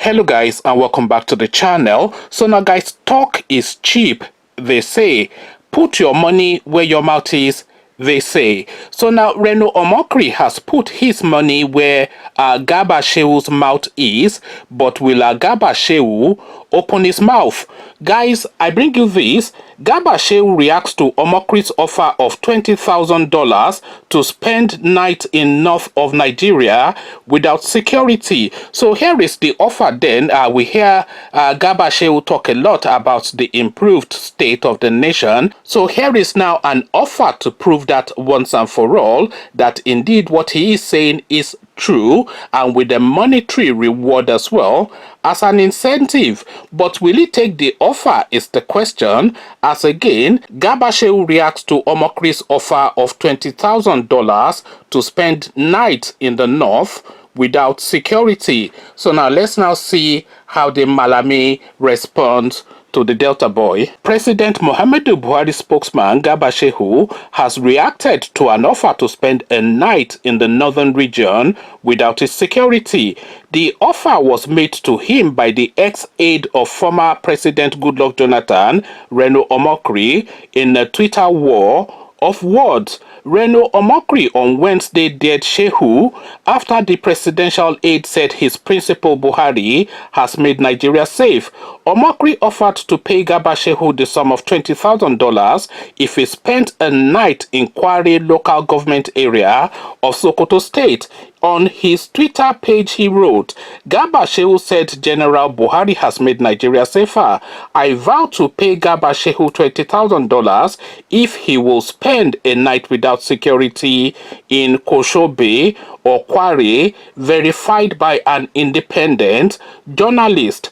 Hello guys, and welcome back to the channel. So now guys, talk is cheap, they say. Put your money where your mouth is, they say. So now Reno Omokri has put his money where Garba Shehu's mouth is, but will Garba Shehu open his mouth? Guys, I bring you this. Garba Shehu reacts to Omokri's offer of $20,000 to spend night in north of Nigeria without security. So here is the offer then. We hear Garba Shehu talk a lot about the improved state of the nation. So here is now an offer to prove that once and for all, that indeed what he is saying is true, and with a monetary reward as well as an incentive. But will he take the offer is the question, as again Garba Shehu reacts to Omokri's offer of $20,000 to spend night in the north without security. So now let's now see how the Malami responds to the Delta boy. President Muhammadu Buhari spokesman Garba Shehu has reacted to an offer to spend a night in the northern region without his security. The offer was made to him by the ex-aide of former President Goodluck Jonathan, Reno Omokri, in a Twitter war of words. Reno Omokri on Wednesday dared Shehu after the presidential aide said his principal Buhari has made Nigeria safe. Omokri offered to pay Garba Shehu the sum of $20,000 if he spent a night in Kware local government area of Sokoto State. On his Twitter page, he wrote, Garba Shehu said General Buhari has made Nigeria safer. I vow to pay Garba Shehu $20,000 if he will spend a night without security in Koshobe or Kware, verified by an independent journalist.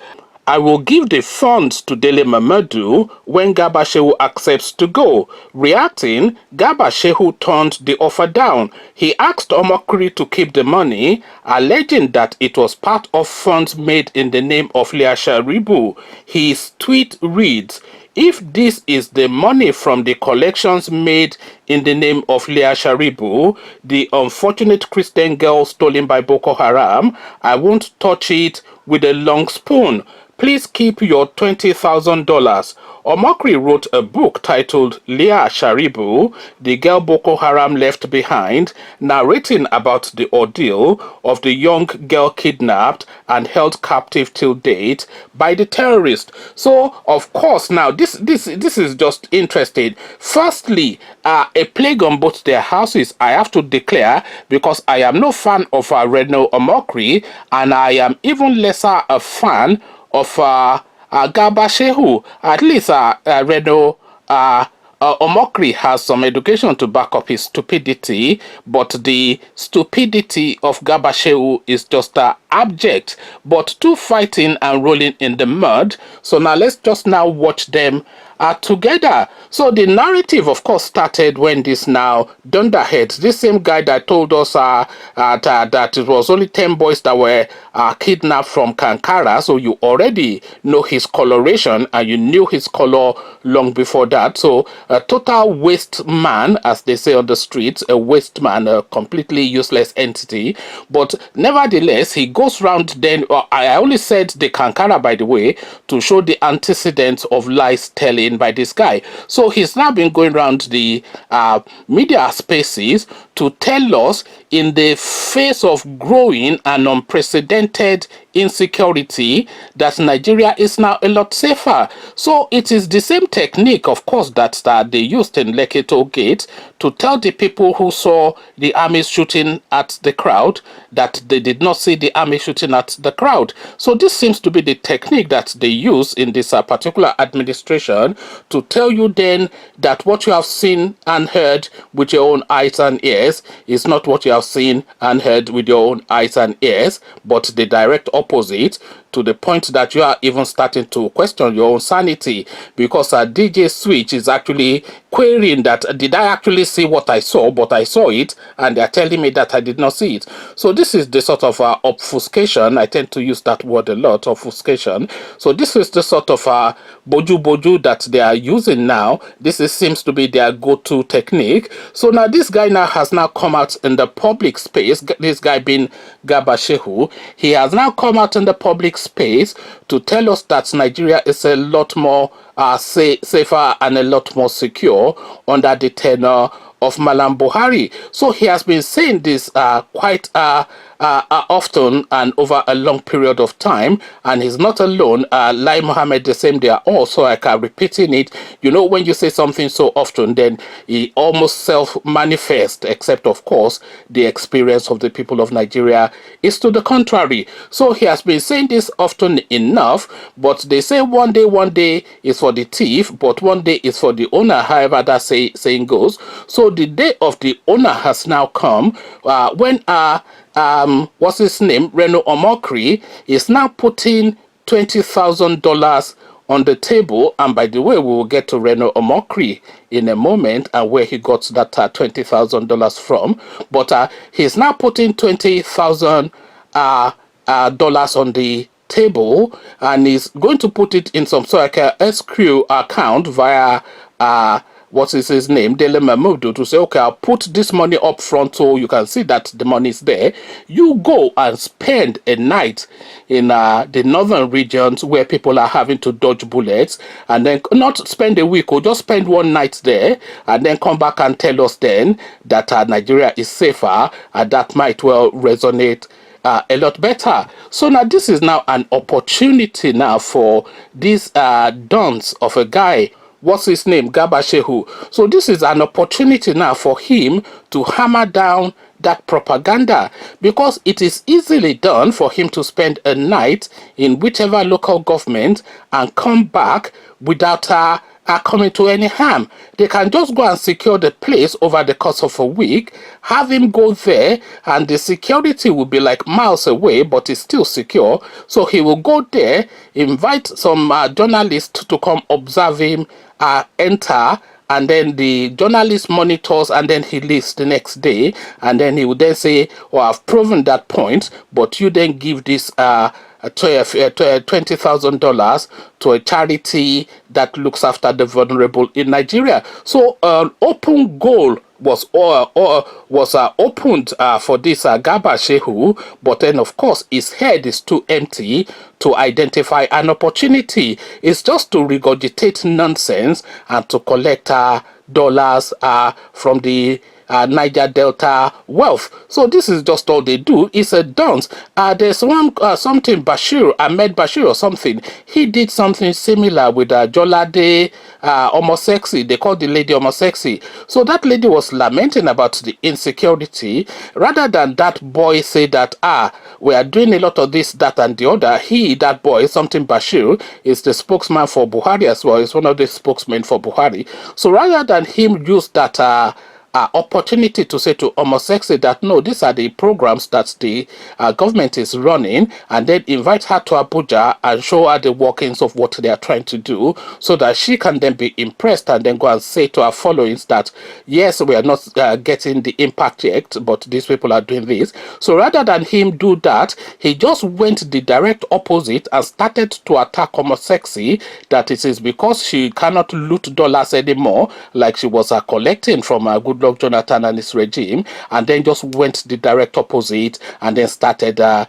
I will give the funds to Dele Mamadu when Garba Shehu accepts to go. Reacting, Garba Shehu turned the offer down. He asked Omokri to keep the money, alleging that it was part of funds made in the name of Leah Sharibu. His tweet reads, if this is the money from the collections made in the name of Leah Sharibu, the unfortunate Christian girl stolen by Boko Haram, I won't touch it with a long spoon. Please keep your $20,000. Omokri wrote a book titled Leah Sharibu, the girl Boko Haram left behind, narrating about the ordeal of the young girl kidnapped and held captive till date by the terrorists. So, of course, now this is just interesting. Firstly, a plague on both their houses, I have to declare, because I am no fan of Reno Omokri, and I am even lesser a fan of Garba Shehu. At least Reno Omokri has some education to back up his stupidity, but the stupidity of Garba Shehu is just abject. But two fighting and rolling in the mud. So now let's just now watch them together. So the narrative, of course, started when this now dunderheads, this same guy that told us that it was only 10 boys that were kidnapped from Kankara. So you already know his coloration, and you knew his color long before that. So a total waste man, as they say on the streets, a waste man, a completely useless entity. But nevertheless, he goes round then. I only said the Kankara, by the way, to show the antecedents of lies telling by this guy. So he's now been going around the media spaces to tell us, in the face of growing and unprecedented insecurity, that Nigeria is now a lot safer. So it is the same technique, of course, that they used in Lekki Toll Gate to tell the people who saw the army shooting at the crowd that they did not see the army shooting at the crowd. So this seems to be the technique that they use in this particular administration, to tell you then that what you have seen and heard with your own eyes and ears is not what you have seen and heard with your own eyes and ears, but the direct opposite, to the point that you are even starting to question your own sanity, because DJ Switch is actually querying that, did I actually see what I saw? But I saw it, and they're telling me that I did not see it. So this is the sort of obfuscation. I tend to use that word a lot, obfuscation. So this is the sort of boju that they are using now. Seems to be their go-to technique. So now this guy now has now come out in the public space, this guy being Garba Shehu, he has now come out in the public space to tell us that Nigeria is a lot more safer and a lot more secure under the tenure of Malam Buhari. So he has been saying this quite often and over a long period of time, and he's not alone. Lai Mohammed, the same, they are also like repeating it. You know, when you say something so often, then it almost self-manifests, except of course the experience of the people of Nigeria is to the contrary. So he has been saying this often enough, but they say one day is for the thief, but one day is for the owner, however that saying goes. So the day of the owner has now come, when what's his name, Reno Omokri, is now putting $20,000 on the table. And by the way, we will get to Reno Omokri in a moment and where he got that $20,000 from. But he's now putting $20,000 dollars on the table, and he's going to put it in some sort of like a escrow account via what is his name, Dele Mahmood, to say, okay, I'll put this money up front so you can see that the money is there. You go and spend a night in the northern regions where people are having to dodge bullets, and then not spend a week or just spend one night there, and then come back and tell us then that Nigeria is safer, and that might well resonate a lot better. So now this is now an opportunity now for these dons of a guy, what's his name, Garba Shehu. So this is an opportunity now for him to hammer down that propaganda, because it is easily done for him to spend a night in whichever local government and come back without coming to any harm. They can just go and secure the place over the course of a week, have him go there, and the security will be like miles away, but it's still secure. So he will go there, invite some journalists to come observe him enter, and then the journalist monitors, and then he leaves the next day, and then he would then say, oh, I've proven that point, but you then give this $20,000 to a charity that looks after the vulnerable in Nigeria. So an open goal was opened for this Garba Shehu, but then of course his head is too empty to identify an opportunity. It's just to regurgitate nonsense and to collect dollars from the Niger Delta wealth. So this is just all they do. It's a dance. There's one something Ahmed Bashir or something. He did something similar with Jolade Omosexy. They called the lady Omosexy. So that lady was lamenting about the insecurity. Rather than that boy say that we are doing a lot of this, that, and the other, that boy, something Bashir, is the spokesman for Buhari as well. He's one of the spokesmen for Buhari. So rather than him use that opportunity to say to Homosexual that no, these are the programs that the government is running, and then invite her to Abuja and show her the workings of what they are trying to do, so that she can then be impressed and then go and say to her followings that yes, we are not getting the impact yet, but these people are doing this. So rather than him do that, he just went the direct opposite and started to attack Homosexual, that it is because she cannot loot dollars anymore like she was collecting from a good Goodluck Jonathan and his regime, and then just went the direct opposite and then started a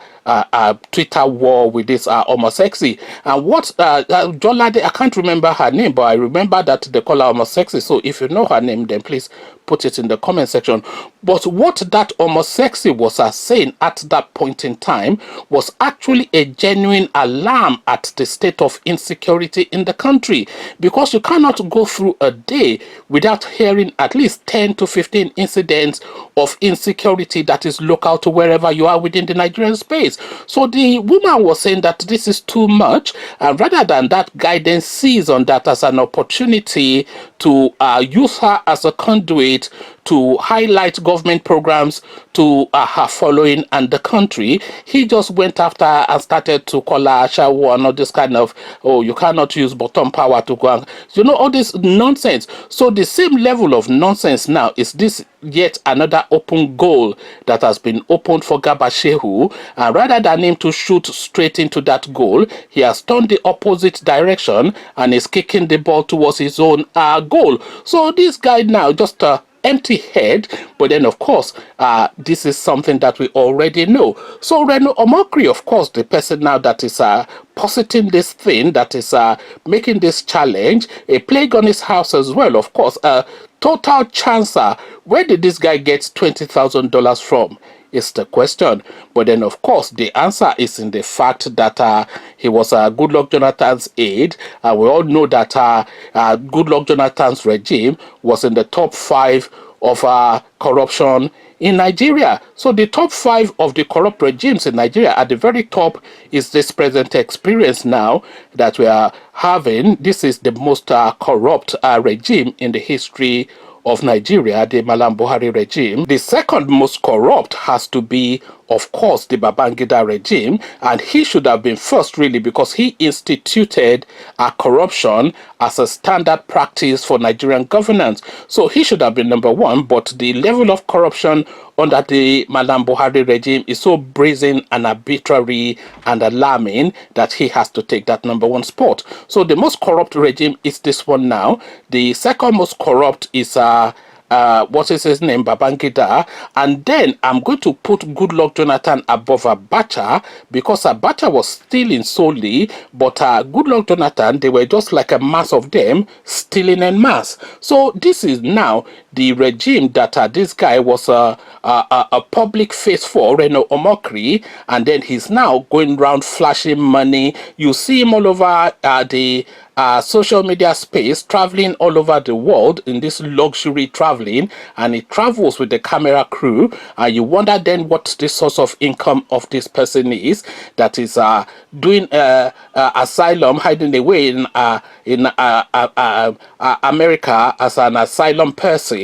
Twitter war with this Homosexy. And what Jolade, I can't remember her name, but I remember that they call her Homosexy. So if you know her name, then please put it in the comment section. But what that Homosexy was saying at that point in time was actually a genuine alarm at the state of insecurity in the country, because you cannot go through a day without hearing at least 10 to 15 incidents of insecurity that is local to wherever you are within the Nigerian space. So the woman was saying that this is too much, and rather than that, guidance sees on that as an opportunity to use her as a conduit to highlight government programs to her following and the country. He just went after her and started to call her Shawu and all this kind of, oh, you cannot use bottom power to go and, you know, all this nonsense. So the same level of nonsense now is this yet another open goal that has been opened for Garba Shehu, and rather than him to shoot straight into that goal, he has turned the opposite direction and is kicking the ball towards his own goal. So this guy now just empty head. But then, of course, this is something that we already know. So Reno Omokri, of course, the person now that is positing this thing, that is making this challenge, a plague on his house as well, of course. Total chancer. Where did this guy get $20,000 from? Is the question. But then, of course, the answer is in the fact that he was Goodluck Jonathan's aide. We all know that Goodluck Jonathan's regime was in the top 5 of corruption in Nigeria. So the top 5 of the corrupt regimes in Nigeria, at the very top is this present experience now that we are having. This is the most corrupt regime in the history of Nigeria, the Malam Buhari regime. The second most corrupt has to be, of course, the Babangida regime, and he should have been first, really, because he instituted corruption as a standard practice for Nigerian governance. So he should have been number 1, but the level of corruption under the Malam Buhari regime is so brazen and arbitrary and alarming that he has to take that number 1 spot. So the most corrupt regime is this one now. The second most corrupt is what is his name, Babangida, and then I'm going to put Goodluck Jonathan above Abacha, because Abacha was stealing solely, but Goodluck Jonathan, they were just like a mass of them stealing en masse. So this is now the regime that this guy was a public face for, Reno Omokri, and then he's now going around flashing money. You see him all over the social media space, traveling all over the world in this luxury traveling, and he travels with the camera crew. You wonder then what the source of income of this person is, that is doing asylum, hiding away in America as an asylum person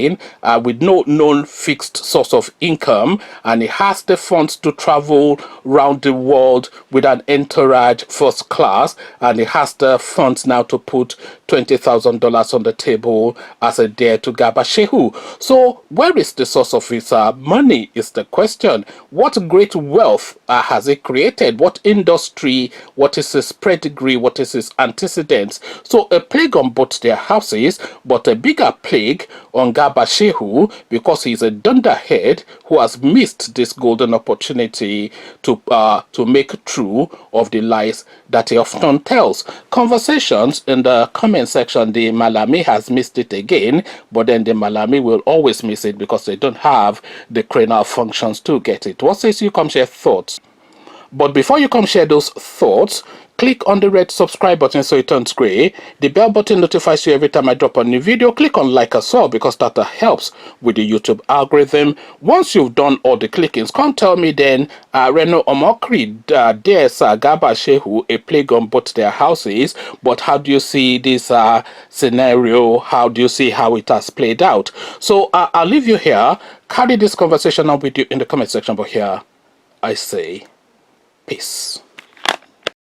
with no known fixed source of income, and he has the funds to travel around the world with an entourage first class, and he has the funds now to put $20,000 on the table as a dare to Garba Shehu. So where is the source of his money is the question. What great wealth has he created? What industry? What is his pedigree? What is his antecedents? So a plague on both their houses, but a bigger plague on Garba Shehu, because he's a dunderhead who has missed this golden opportunity to make true of the lies that he often tells. Conversations in the comment section, the Malami has missed it again, but then the Malami will always miss it because they don't have the cranial functions to get it. What says you? Come share thoughts. But before you come share those thoughts, click on the red subscribe button so it turns gray. The bell button notifies you every time I drop a new video. Click on like as well, because that helps with the YouTube algorithm. Once you've done all the clickings, come tell me then, Reno Omokri, there's Garba Shehu, a plague on both their houses, but how do you see this scenario? How do you see how it has played out? So I'll leave you here. Carry this conversation on with you in the comment section, but here I say peace.